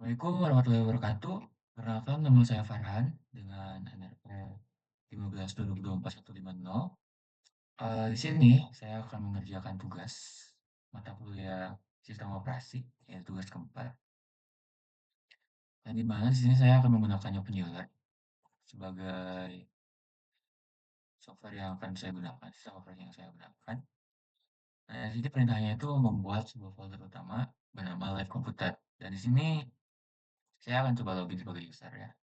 Assalamualaikum warahmatullahi wabarakatuh. Perkenalkan nama saya Farhan dengan NRP 15 2024 150. Di sini saya akan mengerjakan tugas mata kuliah sistem operasi, yaitu tugas keempat. Dan di mana di sini saya akan menggunakan Opinioner sebagai software yang akan saya gunakan, sistem operasi yang saya gunakan. Nah, di sini perintahnya itu membuat sebuah folder utama bernama Live Computer. Dan di sini saya akan coba login sebagai user ya,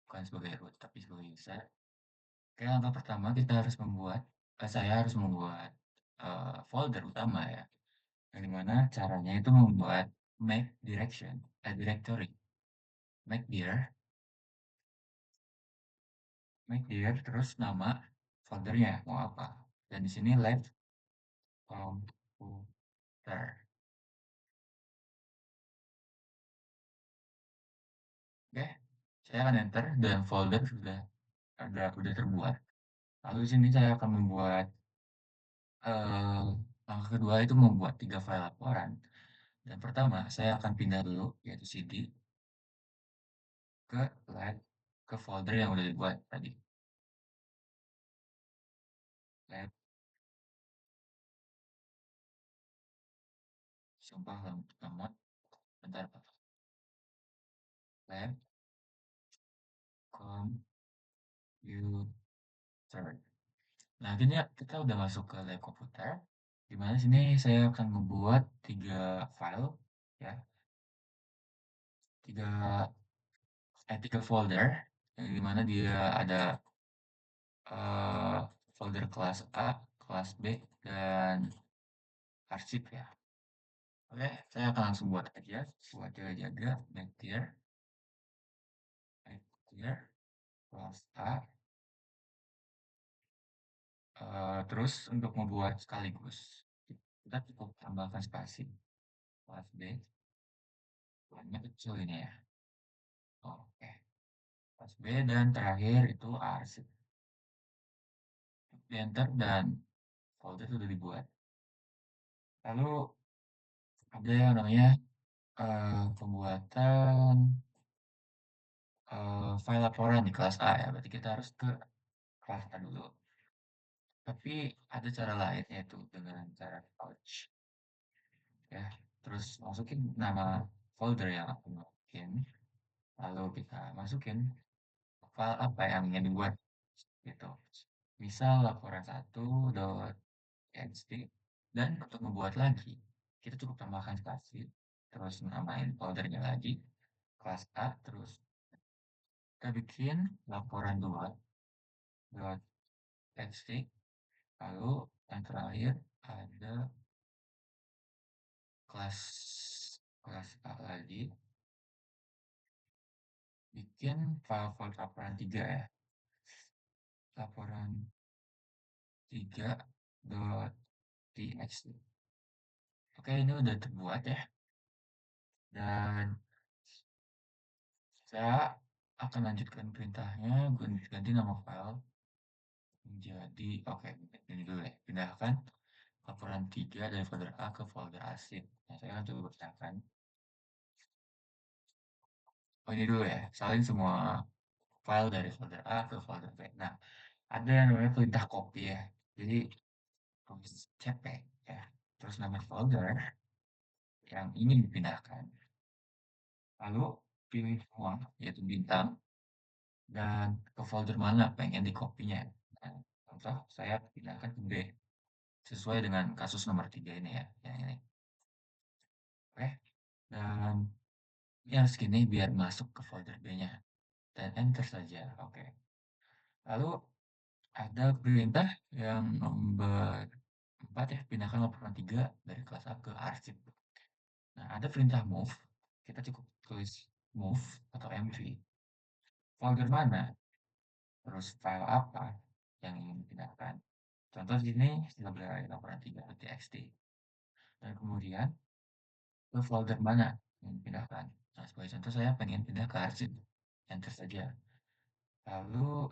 bukan sebagai root, tapi sebagai user. Oke, langkah pertama saya harus membuat folder utama ya, yang dimana caranya itu membuat directory, make dir, terus nama foldernya mau apa. Dan di sini live computer. Oke, saya akan enter dan folder sudah terbuat. Lalu di sini saya akan membuat eh, langkah kedua itu membuat 3 file laporan. Dan pertama, saya akan pindah dulu, yaitu cd ke lab ke folder yang udah dibuat tadi. Lab, sumpah lama, bentar Pak. Lab computer. Nah, ini ya, kita udah masuk ke lab komputer. Di mana sini saya akan membuat 3 file ya, tiga 3 folder yang dimana dia ada eh, folder kelas A, kelas B, dan arsip ya. Oke, saya akan langsung buat aja, buat jaga-jaga, make dir, kelas A. Terus untuk membuat sekaligus, kita cukup tambahkan spasi, kelas B, hanya kecil ini ya. Oke, kelas B dan terakhir itu arsip. Di enter dan folder sudah dibuat. Lalu ada yang namanya pembuatan file laporan di kelas A ya. Berarti kita harus ke kelas A dulu. Tapi ada cara lain yaitu dengan cara pouch ya. Terus masukin nama folder yang aku masukin. Lalu kita masukin file apa yang ingin dibuat gitu. Misal laporan 1.txt, dan untuk membuat lagi kita cukup tambahkan spasi, terus namain foldernya lagi kelas A, terus kita bikin laporan 2.txt, lalu yang terakhir ada kelas kelas A lagi, bikin file folder laporan 3 ya, laporan 3.txt. Oke, ini udah terbuat ya. Dan saya akan lanjutkan perintahnya, ganti nama file menjadi, oke, ini dulu ya, pindahkan laporan 3 dari folder A ke folder arsip. Nah, saya akan coba bacakan. Oh, ini dulu ya, salin semua file dari folder A ke folder B. Nah, ada yang namanya perintah copy ya. Jadi, tulis cp ya, terus nama folder yang ingin dipindahkan. Lalu, pilih semua, yaitu bintang, dan ke folder mana pengen di copy-nya. Nah, contoh saya pindahkan ke B sesuai dengan kasus nomor 3 ini ya, yang ini. Oke, dan ini harus gini biar masuk ke folder B-nya, dan enter saja. Oke, lalu ada perintah yang nomor 4 ya, pindahkan laporan 3 dari kelas A ke arsip. Nah, ada perintah move, kita cukup tulis move atau mv, folder mana, terus file apa yang ingin dipindahkan. Contoh di sini sebagai laporan 3.txt. Dan kemudian ke folder mana yang dipindahkan. Nah, sebagai contoh saya pengen pindah ke arsip. Enter saja. Lalu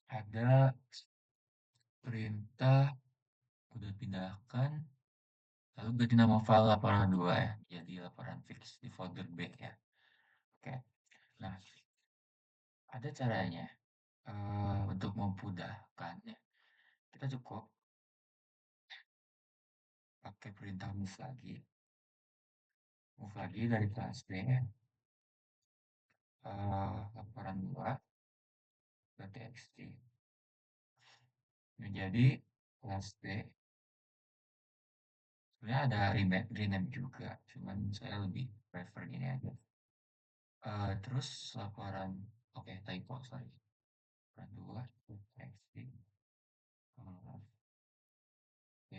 ada perintah udah pindahkan. Lalu ganti nama file laporan 2 ya, jadi laporan fix di folder B ya. Oke. Nah, ada caranya untuk memudahkan ya. Kita cukup pakai perintah move lagi dari kelas B ya, laporan 2 txt menjadi kelas B. Sebenarnya ada rename juga, cuman saya lebih prefer gini aja. Terus laporan, oke, typo, sorry. Laporan 2 txt B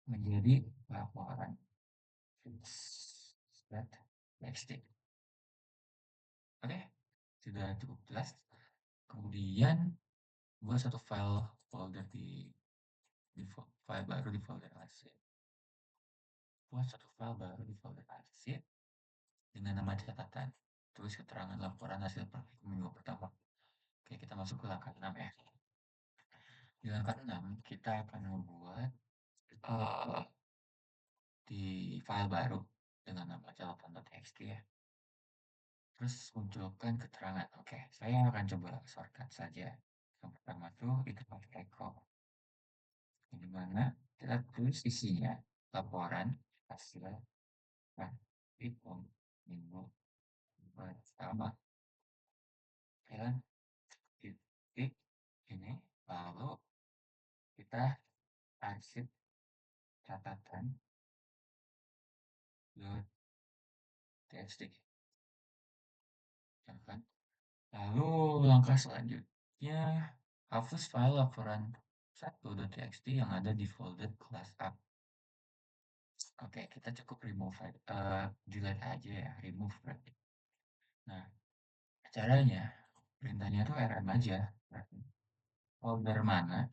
menjadi laporan fix stat txt. Oke, sudah cukup jelas. Kemudian buat satu file folder file baru di folder arsip. Buat satu file baru di folder arsip dengan nama catatan. Tulis keterangan laporan hasil praktik minggu pertama. Oke, kita masuk ke langkah 6 ya. Di langkah 6 kita akan membuat uh, di file baru dengan nama catatan.txt ya. Terus munculkan keterangan. Oke, saya akan coba shortcut saja. Yang pertama tuh itu pakai echo. Di mana kita tulis isinya laporan hasil praktik minggu pertama. Ya kan? Titik ini lalu kita arsip catatan txt ya kan. Lalu langkah selanjutnya hapus file laporan 1.txt yang ada di folder kelas A. Oke, kita cukup remove delete aja ya, remove berarti. Nah, caranya perintahnya tuh rm aja. Folder mana?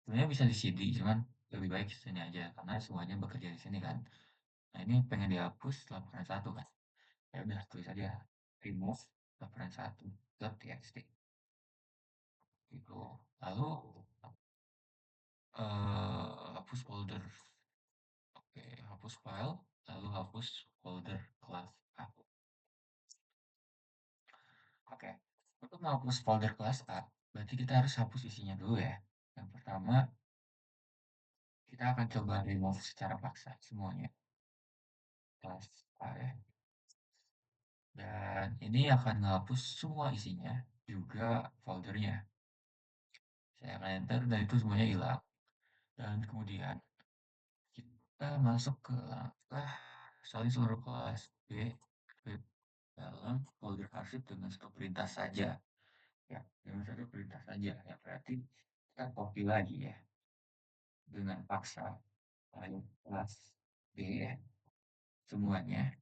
Sebenarnya bisa di CD, cuman lebih baik di sini aja karena semuanya bekerja di sini kan. Nah, ini pengen dihapus laporan 1 kan. Ya udah tulis aja remove laporan 1.txt gitu. Lalu hapus folder. Oke, hapus file, lalu hapus folder kelas A. Oke, untuk menghapus folder kelas A, berarti kita harus hapus isinya dulu ya. Yang pertama, kita akan coba remove secara paksa semuanya. Kelas A ya. Dan ini akan menghapus semua isinya, juga foldernya. Saya akan enter dan itu semuanya hilang. Dan kemudian kita masuk ke langkah salin seluruh kelas B ke dalam folder arsip dengan satu perintah saja. Ya, dengan satu perintah saja. Ya, berarti kita copy lagi ya dengan paksa file kelas B ya, semuanya.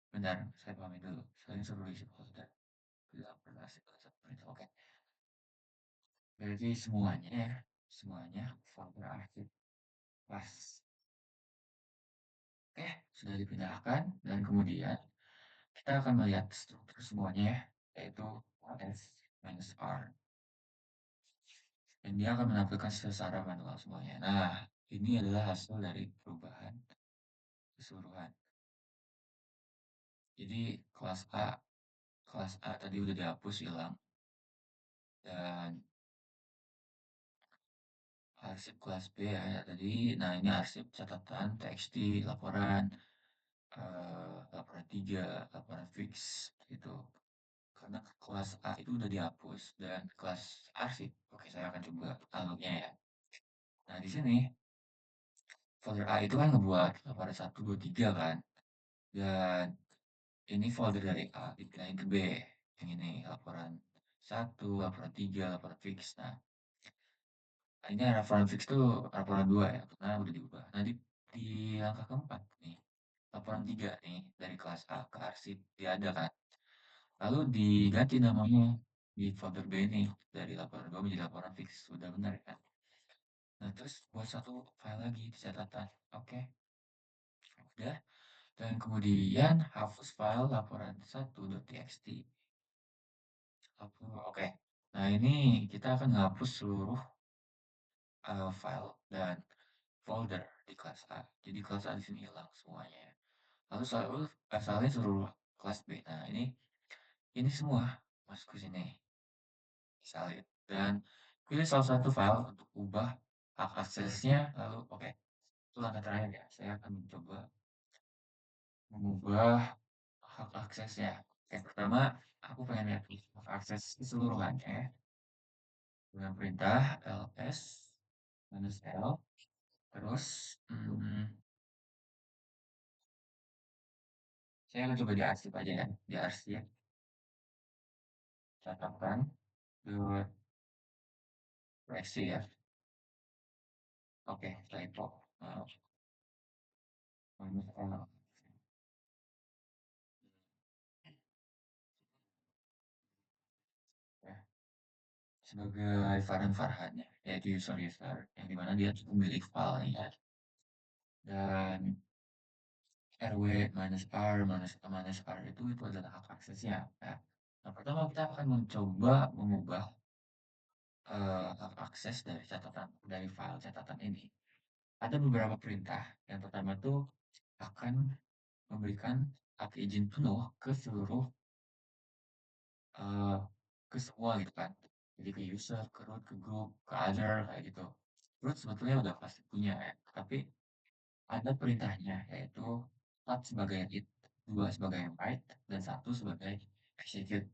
Bentar, saya pahami dulu. Salin seluruh isi folder ke dalam folder arsip dengan satu perintah. Oke. Berarti semuanya folder arsip kelas. Oke, sudah dipindahkan dan kemudian kita akan melihat struktur semuanya ya, yaitu S-R. Dan dia akan menampilkan secara manual semuanya. Nah, ini adalah hasil dari perubahan keseluruhan. Jadi kelas A tadi udah dihapus hilang dan arsip kelas B ya tadi. Nah, ini arsip catatan, txt, laporan, laporan 3, laporan fix gitu. Karena kelas A itu udah dihapus dan kelas arsip. Oke, saya akan coba alurnya ya. Nah, di sini folder A itu kan ngebuat laporan 1, 2, 3 kan. Dan ini folder dari A dipindahin ke B. Yang ini laporan 1, laporan 3, laporan fix. Nah, ini laporan fix tuh laporan 2 ya, karena udah diubah. Nah, di langkah keempat nih, laporan 3 nih dari kelas A ke arsip dia ada kan. Lalu diganti namanya di folder B ini dari laporan 2 menjadi laporan fix. Sudah benar kan? Nah, terus buat satu file lagi di catatan. Oke, udah. Dan kemudian hapus file laporan 1.txt. Oke. Nah, ini kita akan menghapus seluruh file dan folder di kelas A. Jadi kelas A di sini hilang semuanya. Lalu asalnya seluruh kelas B. Nah, ini semua masuk ke sini, salin. Dan pilih salah satu file untuk ubah hak aksesnya. Lalu, oke, itu langkah terakhir ya. Saya akan mencoba mengubah hak aksesnya. Yang pertama, aku pengen lihat hak akses keseluruhannya dengan perintah ls -l. Terus, saya akan coba diarsip aja ya, diarsip, catatan, proyeksi ya. Oke, typo. Minus L. Ya, sebagai Farhan Farhan ya, yaitu user yang dimana dia memilih filenya dan RW minus R minus R itu adalah hak aksesnya ya. Nah, pertama kita akan mencoba mengubah hak akses dari file catatan ini. Ada beberapa perintah. Yang pertama itu akan memberikan hak izin penuh ke seluruh eh, ke semua gitu kan. Jadi ke user, ke root, ke group, ke other kayak gitu. Root sebetulnya udah pasti punya ya. Tapi ada perintahnya yaitu 4 sebagai read, 2 sebagai write, dan 1 sebagai execute.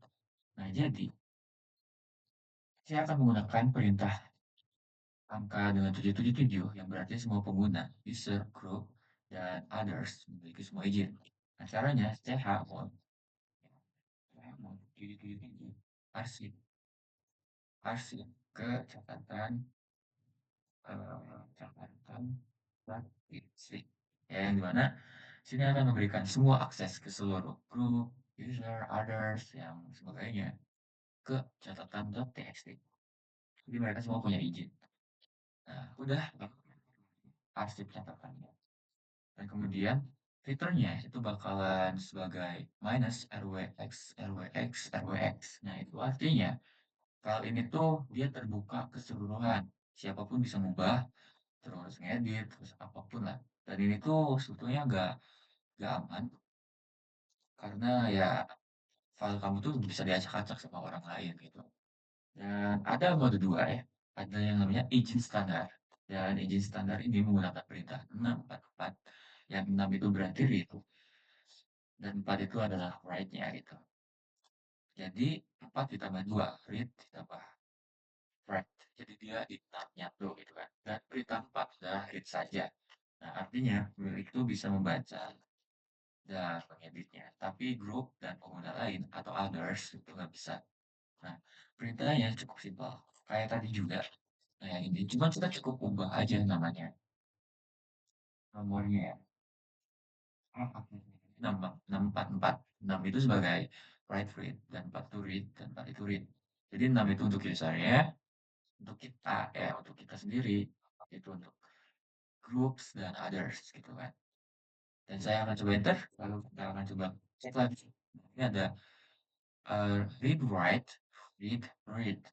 Nah, jadi saya akan menggunakan perintah angka dengan 777 yang berarti semua pengguna, user, group, dan others memiliki semua izin. Nah, caranya chmod 777 arsip arsip ke catatan statistik. Ya, yang dimana sini akan memberikan semua akses ke seluruh group, user, others, yang sebagainya ke catatan.txt. Jadi mereka semua punya izin. Nah, udah arsip catatannya. Dan kemudian returnnya itu bakalan sebagai minus rwx rwx rwx. Nah, itu artinya file ini tuh dia terbuka keseluruhan. Siapapun bisa ngubah, terus ngedit, terus apapun lah. Dan ini tuh sebetulnya nggak aman karena ya file kamu tuh bisa diacak-acak sama orang lain gitu. Dan ada mode 2 ya, ada yang namanya izin standar. Dan izin standar ini menggunakan perintah 644, yang 6 itu berarti read, dan 4 itu adalah write-nya gitu. Jadi 4 ditambah 2, read ditambah write. Jadi dia di tab nyatu gitu kan. Dan perintah 4 adalah read saja. Nah, artinya read itu bisa membaca dan mengeditnya. Tapi group dan pengguna lain atau others itu nggak bisa. Nah, perintahnya cukup simpel. Kayak tadi juga. Nah, yang ini cuma kita cukup ubah aja namanya. Nomornya ya. 644. 6 itu sebagai write read dan 4 itu read dan 4 itu read. Jadi 6 itu untuk usernya, untuk kita ya, untuk kita sendiri, itu untuk groups dan others gitu kan. Dan saya akan coba enter, lalu kita akan coba cek lagi. Ini ada read write, read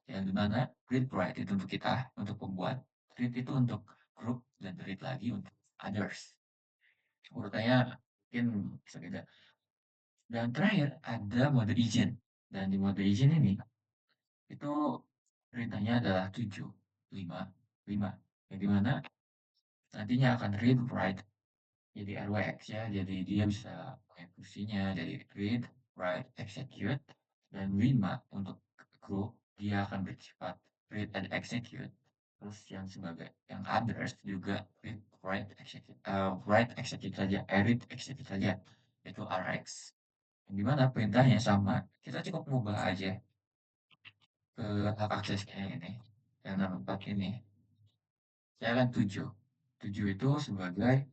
yang dimana read write itu untuk kita, untuk pembuat, read itu untuk group, dan read lagi untuk others. Urutannya mungkin bisa beda. Dan terakhir ada mode izin. Dan di mode izin ini itu perintahnya adalah 7, 5, 5. Yang dimana nantinya akan read write jadi RWX ya. Jadi dia bisa eksekusinya jadi read, write, execute. Dan 5 untuk group dia akan bersifat read and execute. Terus yang sebagai yang others juga read, write, execute, write, execute saja, read, execute saja. Itu RX. Yang dimana perintahnya sama. Kita cukup mengubah aja ke hak aksesnya ini. Yang nomor 4 ini. Saya akan 7. 7 itu sebagai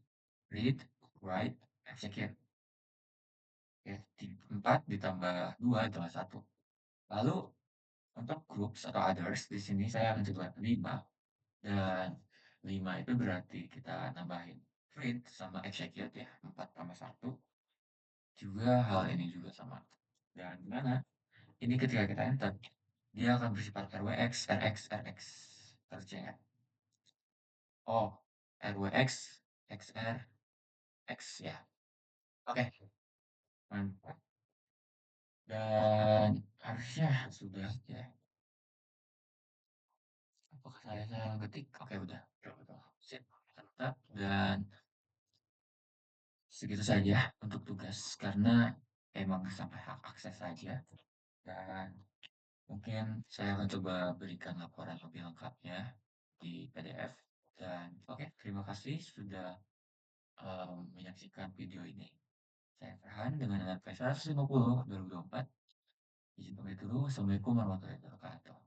read, write, execute. Ya, 4 ditambah 2 ditambah 1. Lalu untuk groups atau others di sini saya akan coba 5. Dan 5 itu berarti kita nambahin read sama execute ya. 4 tambah 1. Juga hal ini juga sama. Dan gimana? Ini ketika kita enter, dia akan bersifat RWX, RX, RX. Terus ya. Oh, RWX, XR, X ya. Oke, mantap. Dan harusnya sudah ya. Apakah saya salah ketik? Oke, udah. Udah, udah. Sip. Mantap. Dan segitu saja untuk tugas karena emang sampai hak akses saja. Dan mungkin saya akan coba berikan laporan lebih lengkapnya di PDF. Dan oke, terima kasih sudah menyaksikan video ini. Saya Farhan dengan NRP 150 2024. Izin pamit dulu. Assalamualaikum warahmatullahi wabarakatuh.